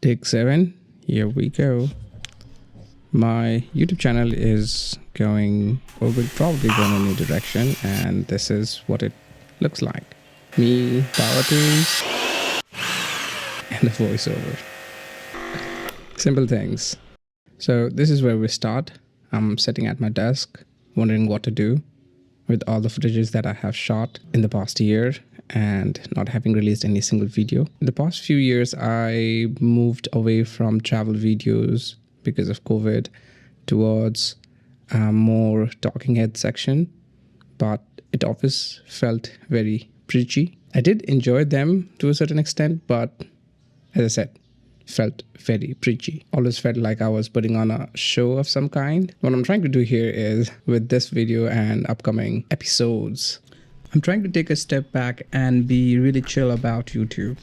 Take 7. Here we go. My YouTube channel is going, or will probably go in a new direction, and this is what it looks like. Me, power tools, and a voiceover. Simple things. So this is where we start. I'm sitting at my desk, wondering what to do with all the footages that I have shot in the past year and not having released any single video. In the past few years, I moved away from travel videos because of COVID towards a more talking head section, but it always felt very preachy. I did enjoy them to a certain extent, but as I said, felt very preachy. Always felt like I was putting on a show of some kind. What I'm trying to do here is, with this video and upcoming episodes, I'm trying to take a step back and be really chill about YouTube.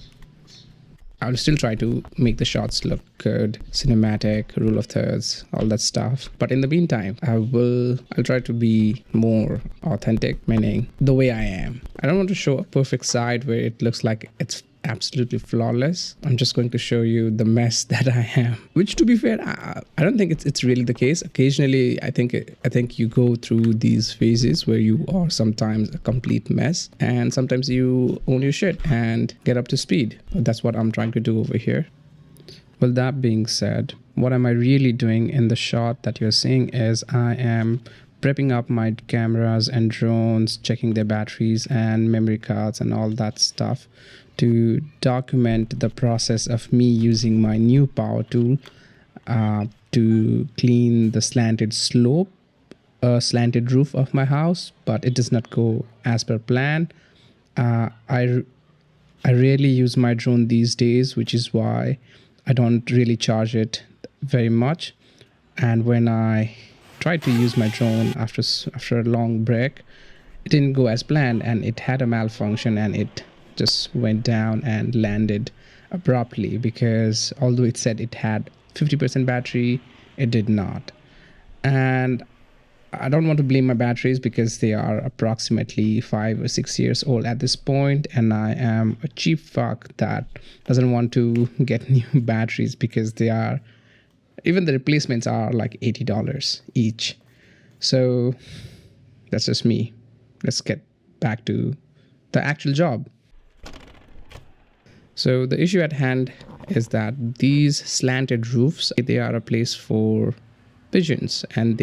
I'll still try to make the shots look good, cinematic, rule of thirds, all that stuff. But in the meantime, I'll try to be more authentic, meaning the way I am. I don't want to show a perfect side where it looks like it's absolutely flawless. I'm just going to show you the mess that I am, which, to be fair, I don't think it's really the case. Occasionally, I think you go through these phases where you are sometimes a complete mess, and sometimes you own your shit and get up to speed. That's what I'm trying to do over here. Well, that being said, what am I really doing in the shot that you're seeing is I am prepping up my cameras and drones, checking their batteries and memory cards and all that stuff to document the process of me using my new power tool to clean the slanted roof of my house, but it does not go as per plan. I rarely use my drone these days, which is why I don't really charge it very much. And when I tried to use my drone after a long break, it didn't go as planned, and it had a malfunction, and it just went down and landed abruptly, because although it said it had 50% battery, it did not. And I don't want to blame my batteries because they are approximately 5 or 6 years old at this point, and I am a cheap fuck that doesn't want to get new batteries because even the replacements are like $80 each. So that's just me. Let's get back to the actual job. So the issue at hand is that these slanted roofs, they are a place for pigeons, and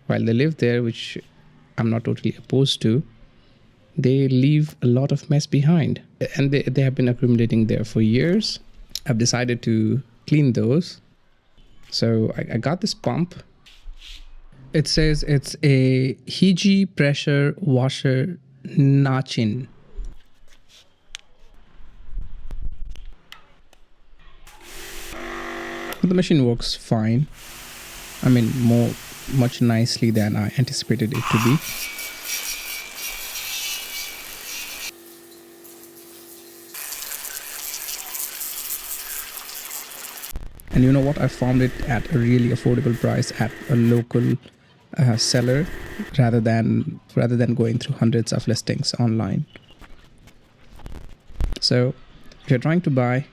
while they live there, which I'm not totally opposed to, they leave a lot of mess behind, and they have been accumulating there for years. I've decided to clean those. So I got this pump. It says it's a Hiji pressure washer Nachin. The machine works fine. I mean, much nicely than I anticipated it to be. And you know what? I found it at a really affordable price at a local seller, rather than going through hundreds of listings online. So if you're trying to buy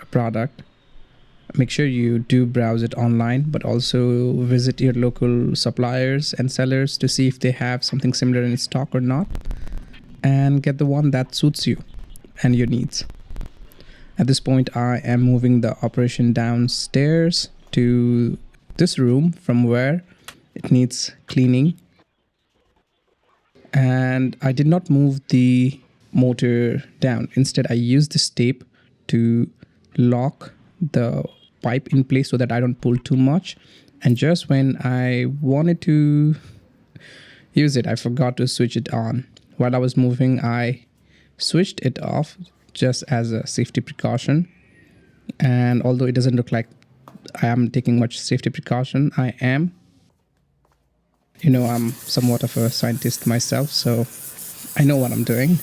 a product, make sure you do browse it online, but also visit your local suppliers and sellers to see if they have something similar in stock or not, and get the one that suits you and your needs. At this point, I am moving the operation downstairs to this room from where it needs cleaning. And I did not move the motor down. Instead, I used this tape to lock the pipe in place so that I don't pull too much. And just when I wanted to use it, I forgot to switch it on. While I was moving, I switched it off just as a safety precaution. And although it doesn't look like I am taking much safety precaution, I am. You know, I'm somewhat of a scientist myself, so I know what I'm doing.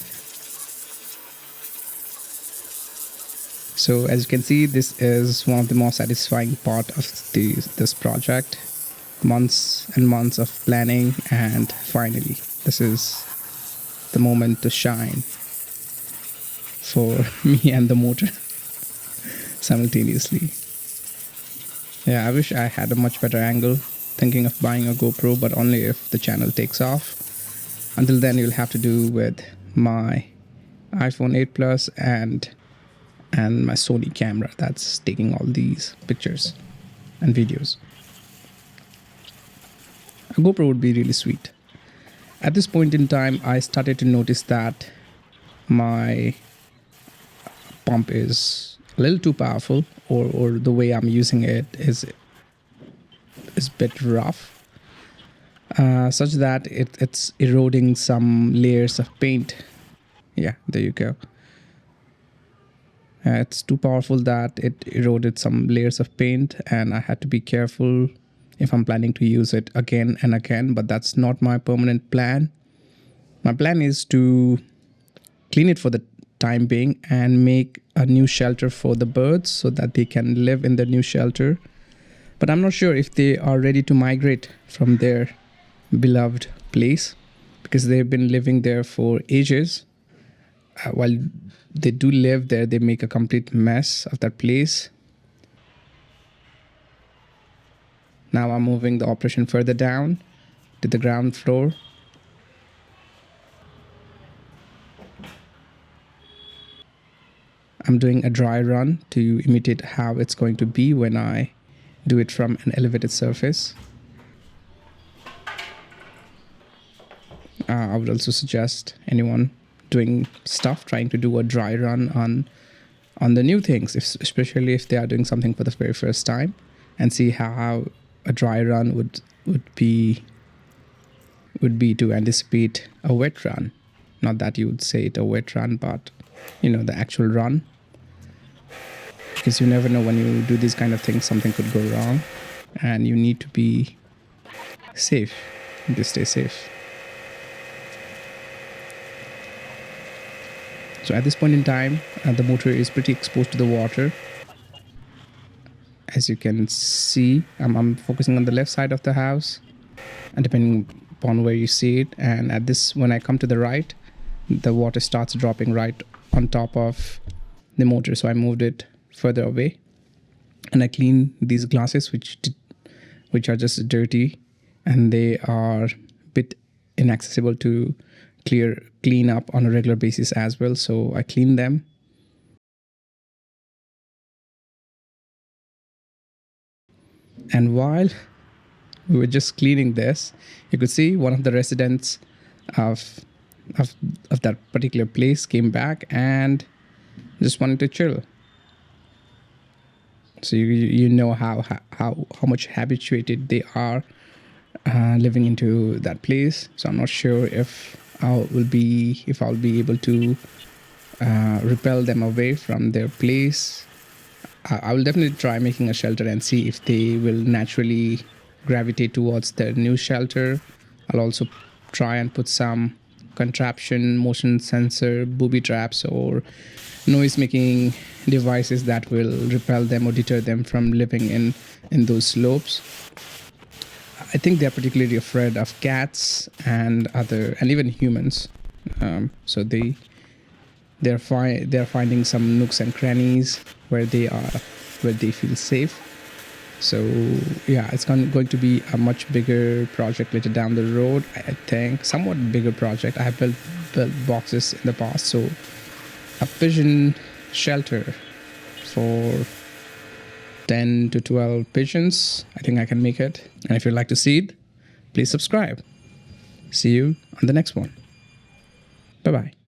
So as you can see, this is one of the most satisfying part of this project. Months and months of planning, and finally, this is the moment to shine for me and the motor. simultaneously. Yeah, I wish I had a much better angle. Thinking of buying a GoPro, but only if the channel takes off. Until then, you'll have to do with my iPhone 8 Plus and my Sony camera that's taking all these pictures and videos. A GoPro would be really sweet. At this point in time, I started to notice that my pump is a little too powerful, or the way I'm using it is a bit rough, such that it's eroding some layers of paint. Yeah, there you go. It's too powerful that it eroded some layers of paint, and I had to be careful if I'm planning to use it again and again, but that's not my permanent plan. My plan is to clean it for the time being and make a new shelter for the birds so that they can live in the new shelter. But I'm not sure if they are ready to migrate from their beloved place, because they've been living there for ages. While they do live there, they make a complete mess of that place. Now I'm moving the operation further down to the ground floor. I'm doing a dry run to imitate how it's going to be when I do it from an elevated surface. I would also suggest anyone doing stuff trying to do a dry run on the new things, especially if they are doing something for the very first time, and see how a dry run would be to anticipate a wet run. Not that you would say it a wet run, but the actual run. Because you never know, when you do these kind of things, something could go wrong, and you need to be safe. You need to stay safe. So at this point in time, the motor is pretty exposed to the water. As you can see, I'm focusing on the left side of the house, and depending upon where you see it. And when I come to the right, the water starts dropping right on top of the motor. So I moved it further away, and I clean these glasses, which are just dirty, and they are a bit inaccessible to clean up on a regular basis as well. So I clean them. And while we were just cleaning this, you could see one of the residents of that particular place came back and just wanted to chill. So you know how much habituated they are living into that place. So I'm not sure if I'll be able to repel them away from their place. I will definitely try making a shelter and see if they will naturally gravitate towards their new shelter. I'll also try and put some contraption, motion sensor, booby traps, or noise making devices that will repel them or deter them from living in those slopes. I think they're particularly afraid of cats and even humans. So they're finding some nooks and crannies where they feel safe. So yeah, it's going to be a much bigger project later down the road. I think somewhat bigger project. I have built boxes in the past, so a pigeon shelter for 10 to 12 pigeons, I think I can make it. And if you'd like to see it, please subscribe. See you on the next one. Bye bye.